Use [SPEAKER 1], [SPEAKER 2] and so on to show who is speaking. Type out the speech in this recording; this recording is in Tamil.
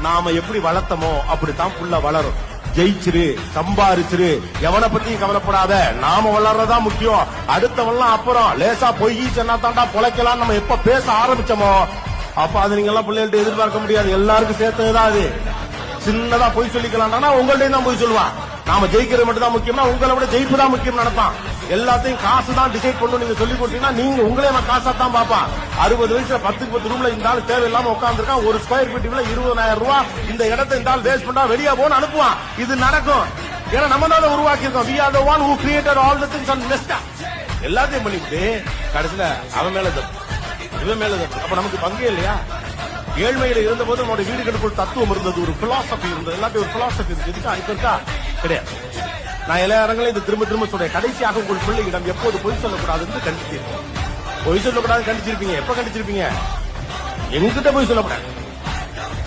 [SPEAKER 1] நாம எப்படி வளர்த்தமோ அப்படித்தான் புள்ள வளரும். ஜெயிச்சிரு, சம்பாரிச்சிரு, எவனை பத்தியும் கவலைப்படாத, நாம வளர்றதா முக்கியம், அடுத்தவெல்லாம் அப்புறம். லேசா பொய் சொன்னா தாண்டா பொழைக்கலாம் நம்ம எப்ப பேச ஆரம்பிச்சோமோ அப்ப அது நீங்க எல்லாம் பிள்ளைகள்ட்ட எதிர்பார்க்க முடியாது. எல்லாருக்கும் சேர்த்ததுதான் அது. சின்னதா பொய் சொல்லிக்கலாம்னா உங்கள்டையும் தான் பொய் சொல்லுவான். நாம ஜெயிக்கிறது மட்டும் தான் முக்கியம்னா உங்களை விட ஜெயிப்பு தான் முக்கியம் நினைப்பான். எல்லாத்தையும் காசு தான் டிசைட் பண்ணணும் நீங்க சொல்லி கொடுத்தீங்கன்னா நீங்க உங்களே காசா தான் பாப்பான். 60 வயசுல 10 ரூம்ல இந்த ஆள் தேவையில்லாம உட்காந்துருக்கான். ஒரு ஸ்கொயர் ஃபீட்டுல 20,000 ரூபாய் இந்த இடத்தை இந்த ஆள் வேஸ்ட் பண்ணா வெளியே போன்னு அனுப்புவான். இது நடக்கும். ஏன்னா நம்ம தான் உருவாக்கி இருக்கோம். We are the one who created all the things and messed up. எல்லாத்தையும் பண்ணிவிட்டு கடைசியில அவன் மேல தப்பு, இவன் மேல தப்பு. அப்ப நமக்கு பங்கே இல்லையா? ஏழ்மையில இருந்த போது நம்மளோட வீடுகளுக்கு ஒரு தத்துவம் இருந்தது, ஒரு பிலாசபி இருந்தது. எல்லாத்தையும் ஒரு பிலாசபி இருக்கு. இப்ப இருக்கா? கிடையாது. நான் எல்லா இடங்களும் இது திரும்ப திரும்ப சொல்றேன். கடைசியாக உங்கள் பிள்ளையிடம் எப்போது பொய் சொல்லக்கூடாதுன்னு கண்டிச்சிருப்பீங்க. பொய் சொல்லக்கூடாது கண்டிச்சிருப்பீங்க. எப்ப கண்டிச்சிருப்பீங்க? எங்கிட்ட பொய் சொல்லக்கூடாது.